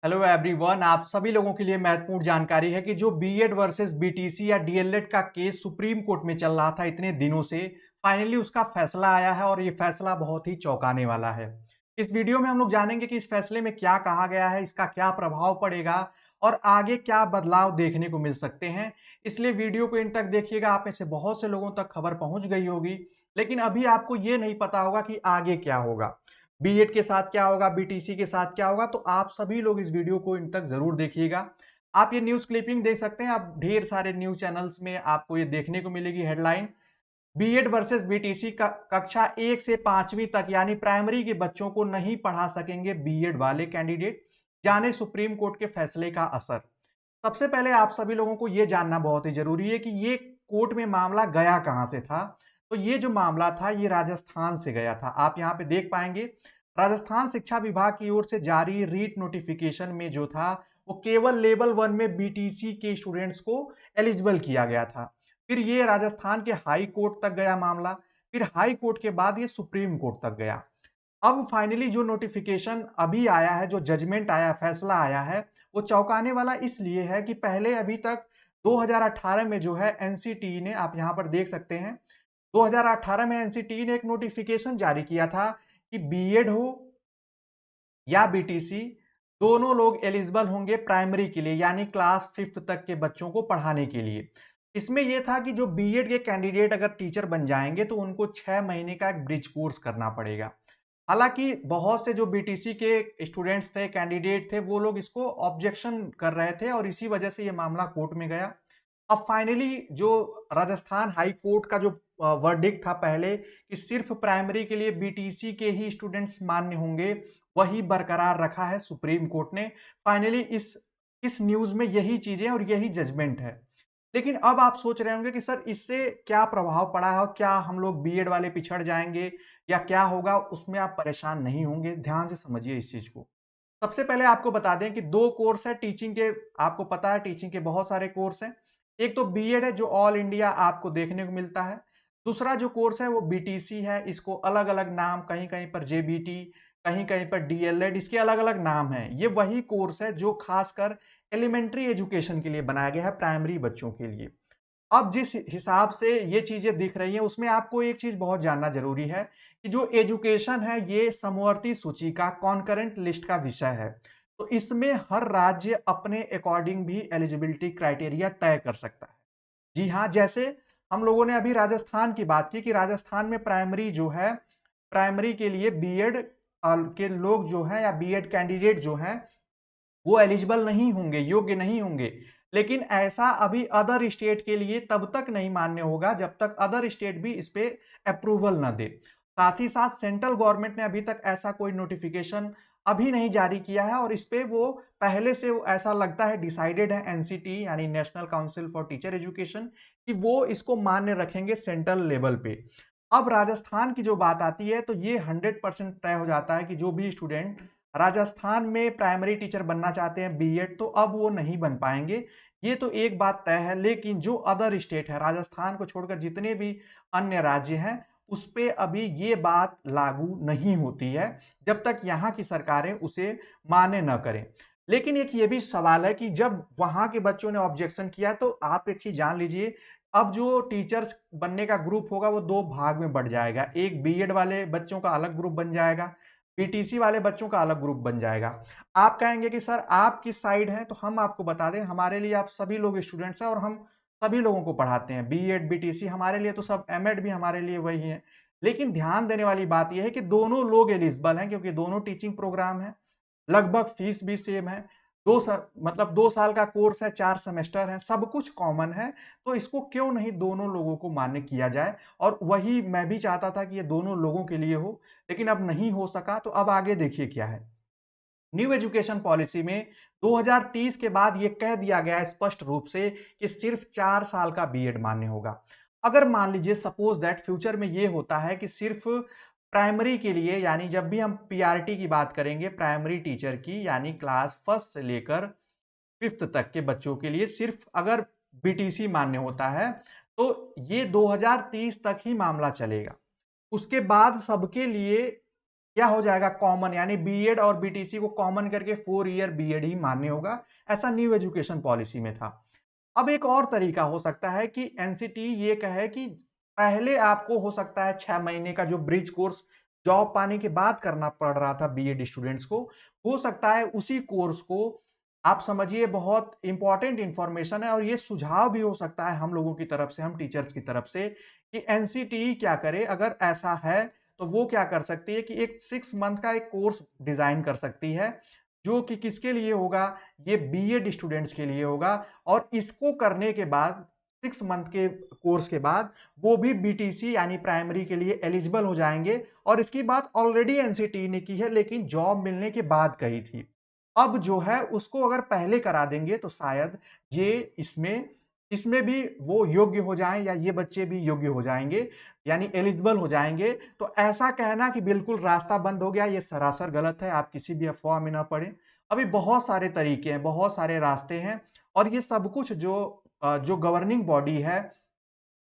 Hello everyone, आप सभी लोगों के लिए महत्वपूर्ण जानकारी है कि जो बीएड वर्सेस बीटीसी या डीएलएड का केस सुप्रीम कोर्ट में चल रहा था इतने दिनों से, फाइनली उसका फैसला आया है और ये फैसला बहुत ही चौंकाने वाला है। इस वीडियो में हम लोग जानेंगे कि इस फैसले में क्या कहा गया है, इसका क्या प्रभाव पड़ेगा और आगे क्या बदलाव देखने को मिल सकते हैं। इसलिए वीडियो को इन तक देखिएगा। आप में से बहुत से लोगों तक खबर पहुंच गई होगी, लेकिन अभी आपको ये नहीं पता होगा कि आगे क्या होगा, बीएड के साथ क्या होगा, बीटीसी के साथ क्या होगा। तो आप सभी लोग इस वीडियो को इन तक जरूर देखिएगा। आप ये न्यूज क्लिपिंग देख सकते हैं, आप ढेर सारे न्यूज चैनल्स में आपको ये देखने को मिलेगी हेडलाइन, बीएड वर्सेस बीटीसी का कक्षा 1 से 5वीं तक यानी प्राइमरी के बच्चों को नहीं पढ़ा सकेंगे बीएड वाले कैंडिडेट, जाने सुप्रीम कोर्ट के फैसले का असर। सबसे पहले आप सभी लोगों को यह जानना बहुत ही जरूरी है कि ये कोर्ट में मामला गया कहां से था। तो ये जो मामला था ये राजस्थान से गया था। आप यहां पे देख पाएंगे, राजस्थान शिक्षा विभाग की ओर से जारी रीट नोटिफिकेशन में जो था वो केवल लेवल 1 में बीटीसी के स्टूडेंट्स को एलिजिबल किया गया था। फिर ये राजस्थान के हाई कोर्ट तक गया मामला, फिर हाई कोर्ट के बाद ये सुप्रीम कोर्ट तक गया। अब फाइनली जो नोटिफिकेशन अभी आया है, जो जजमेंट आया, फैसला आया है, वो चौंकाने वाला इसलिए है कि पहले अभी तक 2018 में जो है एनसीटीई ने, आप यहां पर देख सकते हैं, 2018 में एनसीटीई ने एक नोटिफिकेशन जारी किया था कि बीएड हो या बीटीसी, दोनों लोग एलिजिबल होंगे प्राइमरी के लिए यानी क्लास 5th तक के बच्चों को पढ़ाने के लिए। इसमें यह था कि जो बीएड के कैंडिडेट अगर टीचर बन जाएंगे तो उनको 6 महीने का एक ब्रिज कोर्स करना पड़ेगा। हालांकि बहुत से जो बीटीसी के स्टूडेंट्स थे, कैंडिडेट थे, वो लोग इसको ऑब्जेक्शन कर रहे थे और इसी वजह से ये मामला कोर्ट में गया। अब फाइनली जो राजस्थान हाई कोर्ट का जो वर्डिक्ट था पहले कि सिर्फ प्राइमरी के लिए बीटीसी के ही स्टूडेंट्स मान्य होंगे, वही बरकरार रखा है सुप्रीम कोर्ट ने। फाइनली इस न्यूज में यही चीजें और यही जजमेंट है। लेकिन अब आप सोच रहे होंगे कि सर इससे क्या प्रभाव पड़ा है और क्या हम लोग बीएड वाले पिछड़ जाएंगे या क्या होगा। उसमें आप परेशान नहीं होंगे, ध्यान से समझिए इस चीज को। सबसे पहले आपको बता दें कि दो कोर्स है टीचिंग के। आपको पता है टीचिंग के बहुत सारे कोर्स हैं। एक तो बीएड है जो ऑल इंडिया आपको देखने को मिलता है। दूसरा जो कोर्स है वो बीटीसी है। इसको अलग अलग नाम, कहीं कहीं पर जेबीटी, कहीं कहीं पर डीएलएड, इसके अलग अलग नाम हैं। ये वही कोर्स है जो खासकर एलिमेंट्री एजुकेशन के लिए बनाया गया है, प्राइमरी बच्चों के लिए। अब जिस हिसाब से ये चीजें दिख रही हैं उसमें आपको एक चीज बहुत जानना जरूरी है कि जो एजुकेशन है ये समवर्ती सूची का कॉन्करेंट लिस्ट का विषय है। तो इसमें हर राज्य अपने अकॉर्डिंग भी एलिजिबिलिटी क्राइटेरिया तय कर सकता है। जी हाँ, जैसे हम लोगों ने अभी राजस्थान की बात की कि राजस्थान में प्राइमरी जो है, प्राइमरी के लिए बीएड के लोग जो हैं या बीएड कैंडिडेट जो हैं वो एलिजिबल नहीं होंगे, योग्य नहीं होंगे। लेकिन ऐसा अभी अदर स्टेट के लिए तब तक नहीं मान्य होगा जब तक अदर स्टेट भी इस पे अप्रूवल ना दे। साथ ही साथ सेंट्रल गवर्नमेंट ने अभी तक ऐसा कोई नोटिफिकेशन अभी नहीं जारी किया है और इस पे वो पहले से ऐसा लगता है डिसाइडेड है, एनसीटी यानी national council for teacher education, कि वो इसको मान्य रखेंगे सेंट्रल लेवल पे। अब राजस्थान की जो बात आती है तो ये 100% तय हो जाता है कि जो भी स्टूडेंट राजस्थान में प्राइमरी टीचर बनना चाहते हैं बीएड, तो अब वो नहीं बन पाएंगे। ये तो एक बात तय है। लेकिन जो अदर स्टेट है, राजस्थान को छोड़कर जितने भी अन्य राज्य हैं, उस पे अभी ये बात लागू नहीं होती है जब तक यहाँ की सरकारें उसे मान्य न करें। लेकिन एक ये भी सवाल है कि जब वहां के बच्चों ने ऑब्जेक्शन किया तो आप एक चीज जान लीजिए, अब जो टीचर्स बनने का ग्रुप होगा वो दो भाग में बढ़ जाएगा। एक बीएड वाले बच्चों का अलग ग्रुप बन जाएगा, पीटीसी वाले बच्चों का अलग ग्रुप बन जाएगा। आप कहेंगे कि सर आप किस साइड हैं, तो हम आपको बता दें, हमारे लिए आप सभी लोग स्टूडेंट्स हैं और हम सभी लोगों को पढ़ाते हैं। बीएड बीटीसी हमारे लिए तो सब, एमएड भी हमारे लिए वही है। लेकिन ध्यान देने वाली बात यह है कि दोनों लोग एलिजिबल हैं क्योंकि दोनों टीचिंग प्रोग्राम है, लगभग फीस भी सेम है। 2 साल का कोर्स है, 4 सेमेस्टर है, सब कुछ कॉमन है। तो इसको क्यों नहीं दोनों लोगों को मान्य किया जाए। और वही मैं भी चाहता था कि ये दोनों लोगों के लिए हो, लेकिन अब नहीं हो सका। तो अब आगे देखिए क्या है। न्यू एजुकेशन पॉलिसी में 2030 के बाद यह कह दिया गया है स्पष्ट रूप से कि सिर्फ 4 साल का बीएड मान्य होगा। अगर मान लीजिए सपोज दैट फ्यूचर में यह होता है कि सिर्फ प्राइमरी के लिए, यानी जब भी हम पीआरटी की बात करेंगे, प्राइमरी टीचर की, यानी क्लास 1 से लेकर 5th तक के बच्चों के लिए सिर्फ अगर बीटीसी मान्य होता है तो ये 2030 तक ही मामला चलेगा। उसके बाद सबके लिए क्या हो जाएगा कॉमन, यानी बीएड और बीटीसी को कॉमन करके 4 ईयर बीएड ही मान्य होगा, ऐसा न्यू एजुकेशन पॉलिसी में था। अब एक और तरीका हो सकता है कि एनसीटी ये कहे कि पहले आपको हो सकता है 6 महीने का जो ब्रिज कोर्स जॉब पाने के बाद करना पड़ रहा था बीएड स्टूडेंट्स को, हो सकता है उसी कोर्स को आप समझिए, बहुत इंपॉर्टेंट इंफॉर्मेशन है और ये सुझाव भी हो सकता है हम लोगों की तरफ से, हम टीचर्स की तरफ से, कि एनसीटी क्या करे अगर ऐसा है, तो वो क्या कर सकती है कि एक 6 मंथ का एक कोर्स डिजाइन कर सकती है, जो कि किसके लिए होगा, ये बीएड स्टूडेंट्स के लिए होगा। और इसको करने के बाद 6 मंथ के कोर्स के बाद वो भी बीटीसी यानी प्राइमरी के लिए एलिजिबल हो जाएंगे। और इसकी बात ऑलरेडी एनसीटी ने की है, लेकिन जॉब मिलने के बाद कही थी। अब जो है उसको अगर पहले करा देंगे तो शायद ये इसमें इसमें भी वो योग्य हो जाएं, या ये बच्चे भी योग्य हो जाएंगे, यानी एलिजिबल हो जाएंगे। तो ऐसा कहना कि बिल्कुल रास्ता बंद हो गया, ये सरासर गलत है। आप किसी भी अफवाह में ना पड़े। अभी बहुत सारे तरीके हैं, बहुत सारे रास्ते हैं, और ये सब कुछ जो गवर्निंग बॉडी है,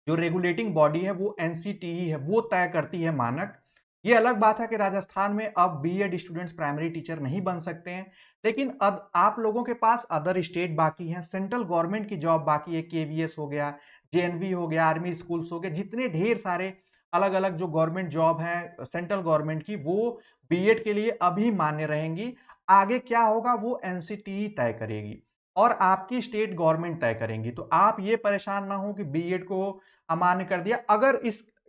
जो रेगुलेटिंग बॉडी है, वो एनसीटीई है, वो तय करती है मानक। ये अलग बात है कि राजस्थान में अब बीएड स्टूडेंट्स प्राइमरी टीचर नहीं बन सकते हैं, लेकिन अब आप लोगों के पास अदर स्टेट बाकी हैं, सेंट्रल गवर्नमेंट की जॉब बाकी है, केवीएस हो गया, जेएनवी हो गया, आर्मी स्कूल्स हो गए, जितने ढेर सारे अलग अलग जो गवर्नमेंट जॉब है सेंट्रल गवर्नमेंट की, वो बीएड के लिए अभी मान्य रहेंगी। आगे क्या होगा वो एनसीटीई तय करेगी और आपकी स्टेट गवर्नमेंट तय करेंगी। तो आप ये परेशान ना हो कि बीएड को अमान्य कर दिया। अगर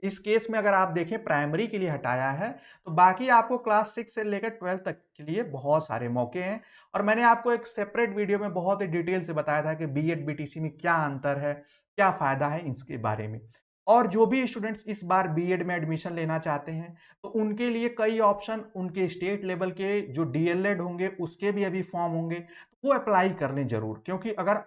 इस केस में अगर आप देखें प्राइमरी के लिए हटाया है, तो बाकी आपको क्लास 6 से लेकर 12 तक के लिए बहुत सारे मौके हैं। और मैंने आपको एक सेपरेट वीडियो में बहुत ही डिटेल से बताया था कि बीएड बीटीसी में क्या अंतर है, क्या फायदा है इसके बारे में। और जो भी स्टूडेंट्स इस बार बीएड में एडमिशन लेना चाहते हैं, तो उनके लिए कई ऑप्शन, उनके स्टेट लेवल के जो डीएलएड होंगे उसके भी अभी फॉर्म होंगे, वो अप्लाई कर लें जरूर। क्योंकि अगर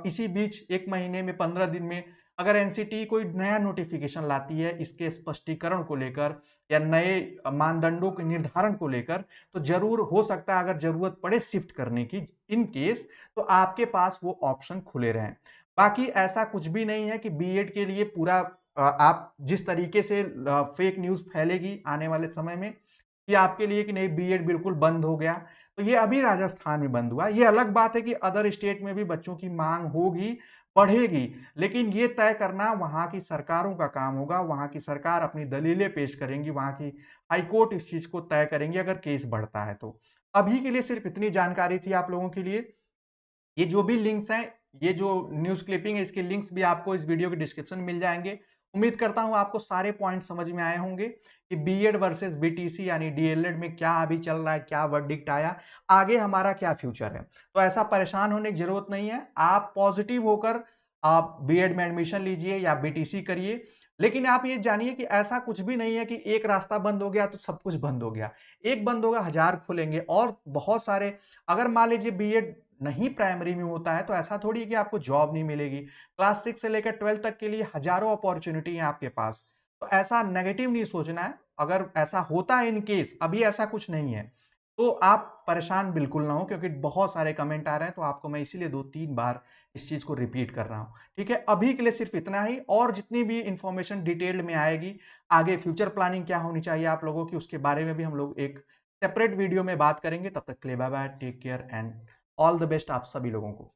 इसी बीच 1 महीने में 15 दिन में अगर एनसीटी कोई नया नोटिफिकेशन लाती है इसके स्पष्टीकरण को लेकर या नए मानदंडों के निर्धारण को लेकर, तो जरूर हो सकता है अगर जरूरत पड़े शिफ्ट करने की इन केस, तो आपके पास वो ऑप्शन खुले रहें। बाकी ऐसा कुछ भी नहीं है कि बीएड के लिए पूरा आप जिस तरीके से फेक न्यूज फैलेगी आने वाले समय में कि आपके लिए कि नहीं बीएड बिल्कुल बंद हो गया, तो ये अभी राजस्थान में बंद हुआ। ये अलग बात है कि अदर स्टेट में भी बच्चों की मांग होगी, बढ़ेगी, लेकिन ये तय करना वहां की सरकारों का काम होगा। वहां की सरकार अपनी दलीलें पेश करेंगी, वहां की हाईकोर्ट इस चीज को तय करेंगे अगर केस बढ़ता है तो। अभी के लिए सिर्फ इतनी जानकारी थी आप लोगों के लिए। ये जो भी लिंक्स हैं, ये जो न्यूज क्लिपिंग है, इसके लिंक्स भी आपको इस वीडियो के डिस्क्रिप्शन में मिल जाएंगे। उम्मीद करता हूं आपको सारे पॉइंट समझ में आए होंगे कि बीएड वर्सेस बीटीसी यानी डीएलएड में क्या अभी चल रहा है, क्या वर्डिक्ट आया, आगे हमारा क्या फ्यूचर है। तो ऐसा परेशान होने की जरूरत नहीं है। आप पॉजिटिव होकर आप बीएड में एडमिशन लीजिए या बीटीसी करिए, लेकिन आप ये जानिए कि ऐसा कुछ भी नहीं है कि एक रास्ता बंद हो गया तो सब कुछ बंद हो गया। एक बंद होगा, हजार खुलेंगे और बहुत सारे। अगर मान लीजिए बीएड नहीं प्राइमरी में होता है, तो ऐसा थोड़ी है कि आपको जॉब नहीं मिलेगी। क्लास 6 से लेकर 12 तक के लिए हजारों अपॉर्चुनिटी है आपके पास। तो ऐसा नेगेटिव नहीं सोचना है। अगर ऐसा होता है इन केस, अभी ऐसा कुछ नहीं है, तो आप परेशान बिल्कुल ना हो, क्योंकि बहुत सारे कमेंट आ रहे हैं, तो आपको मैं इसीलिए 2-3 बार इस चीज को रिपीट कर रहा हूं। ठीक है, अभी के लिए सिर्फ इतना ही। और जितनी भी इंफॉर्मेशन डिटेल्ड में आएगी, आगे फ्यूचर प्लानिंग क्या होनी चाहिए आप लोगों की, उसके बारे में भी हम लोग एक सेपरेट वीडियो में बात करेंगे। तब तक के लिए bye bye, take care and all the best आप सभी लोगों को।